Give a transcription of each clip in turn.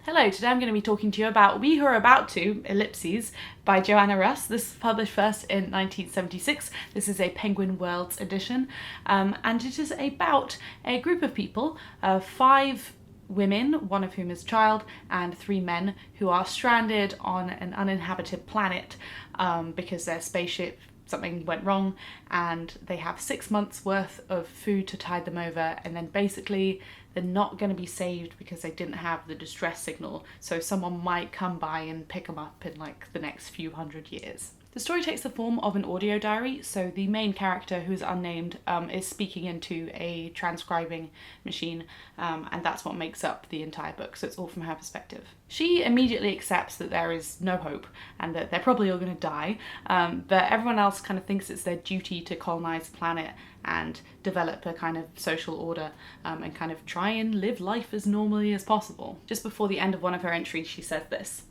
Hello, today I'm going to be talking to you about We Who Are About To, Ellipses, by Joanna Russ. This was published first in 1976. This is a Penguin Worlds edition, and it is about a group of people, 5 women, one of whom is a child, and 3 men who are stranded on an uninhabited planet because their spaceship, something went wrong, and they have 6 months worth of food to tide them over, and then basically they're not going to be saved because they didn't have the distress signal, so someone might come by and pick them up in like the next few hundred years. The story takes the form of an audio diary, so the main character, who is unnamed, is speaking into a transcribing machine, and that's what makes up the entire book, so it's all from her perspective. She immediately accepts that there is no hope and that they're probably all going to die, but everyone else kind of thinks it's their duty to colonise the planet and develop a kind of social order and kind of try and live life as normally as possible. Just before the end of one of her entries, she says this: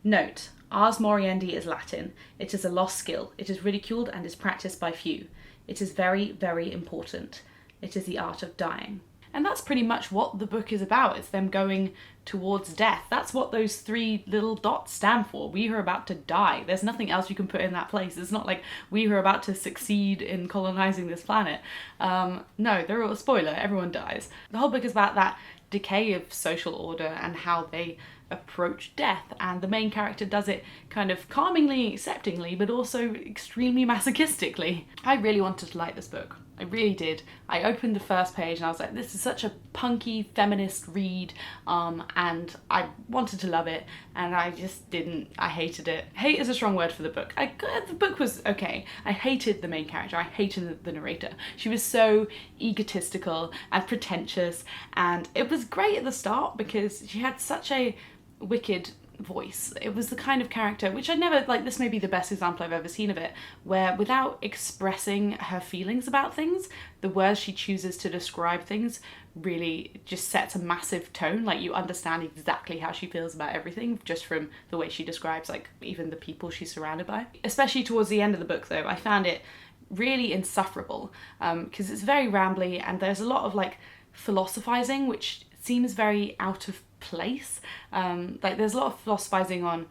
"Note, ars moriendi is Latin. It is a lost skill. It is ridiculed and is practiced by few. It is very, very important. It is the art of dying." And that's pretty much what the book is about. It's them going towards death. That's what those 3 little dots stand for. We are about to die. There's nothing else you can put in that place. It's not like we are about to succeed in colonizing this planet. No, they're all a spoiler. Everyone dies. The whole book is about that decay of social order and how they approach death, and the main character does it kind of calmingly, acceptingly, but also extremely masochistically. I really wanted to like this book. I really did. I opened the first page and I was like, this is such a punky feminist read, and I wanted to love it, and I just didn't. I hated it. Hate is a strong word for the book. The book was okay. I hated the main character. I hated the narrator. She was so egotistical and pretentious, and it was great at the start because she had such a wicked voice. It was the kind of character which I never, like, this may be the best example I've ever seen of it, where without expressing her feelings about things, the words she chooses to describe things really just sets a massive tone. Like, you understand exactly how she feels about everything just from the way she describes, like, even the people she's surrounded by. Especially towards the end of the book, though, I found it really insufferable because it's very rambly and there's a lot of like philosophizing which seems very out of place. Like, there's a lot of philosophizing on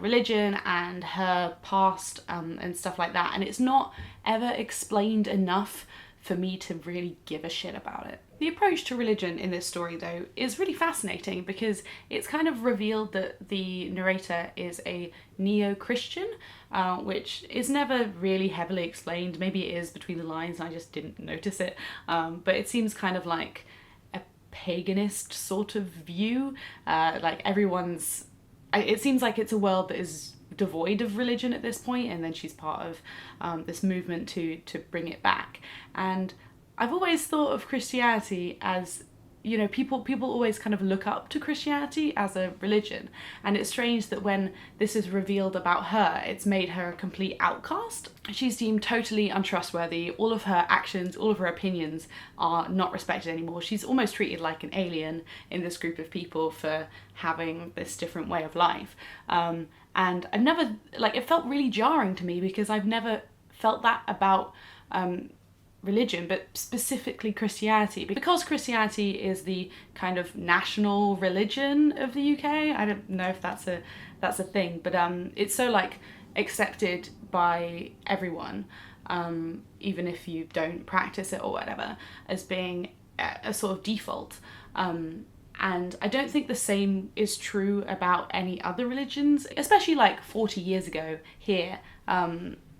religion and her past and stuff like that, and it's not ever explained enough for me to really give a shit about it. The approach to religion in this story, though, is really fascinating because it's kind of revealed that the narrator is a neo-Christian, which is never really heavily explained. Maybe it is between the lines and I just didn't notice it, but it seems kind of like paganist sort of view, like everyone's, it seems like it's a world that is devoid of religion at this point, and then she's part of this movement to bring it back. And I've always thought of Christianity as, you know, people always kind of look up to Christianity as a religion, and it's strange that when this is revealed about her, it's made her a complete outcast. She's deemed totally untrustworthy. All of her actions, all of her opinions are not respected anymore. She's almost treated like an alien in this group of people for having this different way of life. And I've never, like, it felt really jarring to me because I've never felt that about religion, but specifically Christianity, because Christianity is the kind of national religion of the UK. I don't know if that's a thing, but it's so like accepted by everyone, even if you don't practice it or whatever, as being a sort of default. And I don't think the same is true about any other religions, especially like 40 years ago here.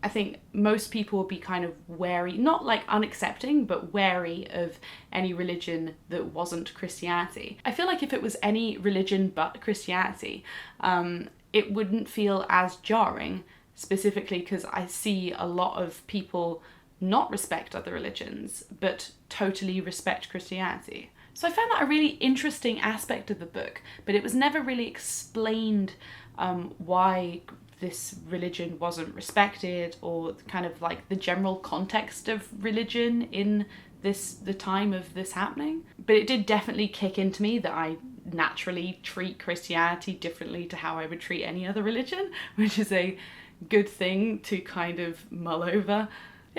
I think most people would be kind of wary, not like unaccepting, but wary of any religion that wasn't Christianity. I feel like if it was any religion but Christianity, it wouldn't feel as jarring, specifically because I see a lot of people not respect other religions, but totally respect Christianity. So I found that a really interesting aspect of the book, but it was never really explained why this religion wasn't respected, or kind of like the general context of religion in the time of this happening. But it did definitely kick into me that I naturally treat Christianity differently to how I would treat any other religion, which is a good thing to kind of mull over.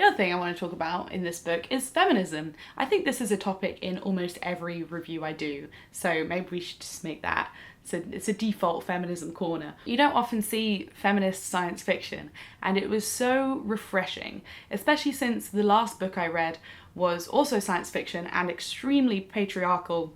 The other thing I want to talk about in this book is feminism. I think this is a topic in almost every review I do, so maybe we should just make that it's a default feminism corner. You don't often see feminist science fiction, and it was so refreshing, especially since the last book I read was also science fiction and extremely patriarchal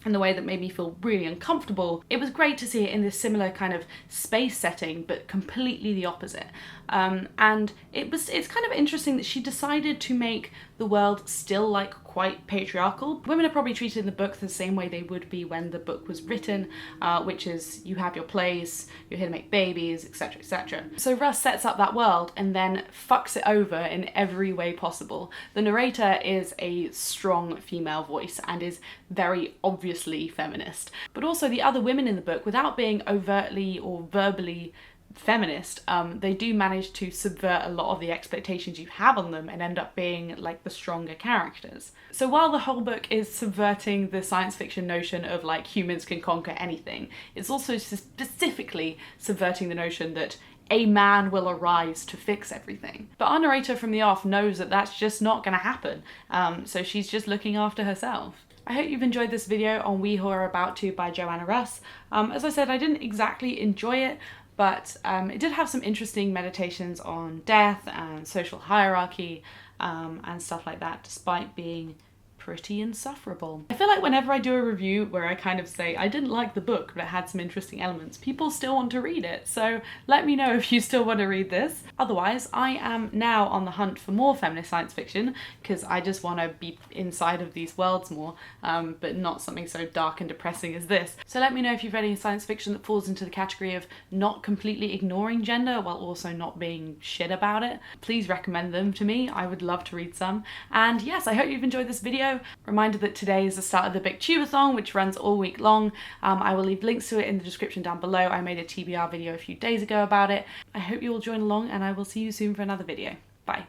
in the way that made me feel really uncomfortable. It was great to see it in this similar kind of space setting, but completely the opposite. And it's kind of interesting that she decided to make the world still like quite patriarchal. Women are probably treated in the book the same way they would be when the book was written, which is you have your place, you're here to make babies, etc, etc. So Russ sets up that world and then fucks it over in every way possible. The narrator is a strong female voice and is very obviously feminist, but also the other women in the book, without being overtly or verbally feminist, they do manage to subvert a lot of the expectations you have on them and end up being like the stronger characters. So while the whole book is subverting the science fiction notion of like humans can conquer anything, it's also specifically subverting the notion that a man will arise to fix everything. But our narrator from the off knows that that's just not going to happen, so she's just looking after herself. I hope you've enjoyed this video on We Who Are About To by Joanna Russ. As I said, I didn't exactly enjoy it, but it did have some interesting meditations on death and social hierarchy and stuff like that, despite being pretty insufferable. I feel like whenever I do a review where I kind of say I didn't like the book but it had some interesting elements, people still want to read it, so let me know if you still want to read this. Otherwise, I am now on the hunt for more feminist science fiction because I just want to be inside of these worlds more, but not something so dark and depressing as this. So let me know if you've read any science fiction that falls into the category of not completely ignoring gender while also not being shit about it. Please recommend them to me, I would love to read some. And yes, I hope you've enjoyed this video. Reminder that today is the start of the BookTube-A-Thon, which runs all week long. I will leave links to it in the description down below. I made a TBR video a few days ago about it. I hope you all join along, and I will see you soon for another video. Bye.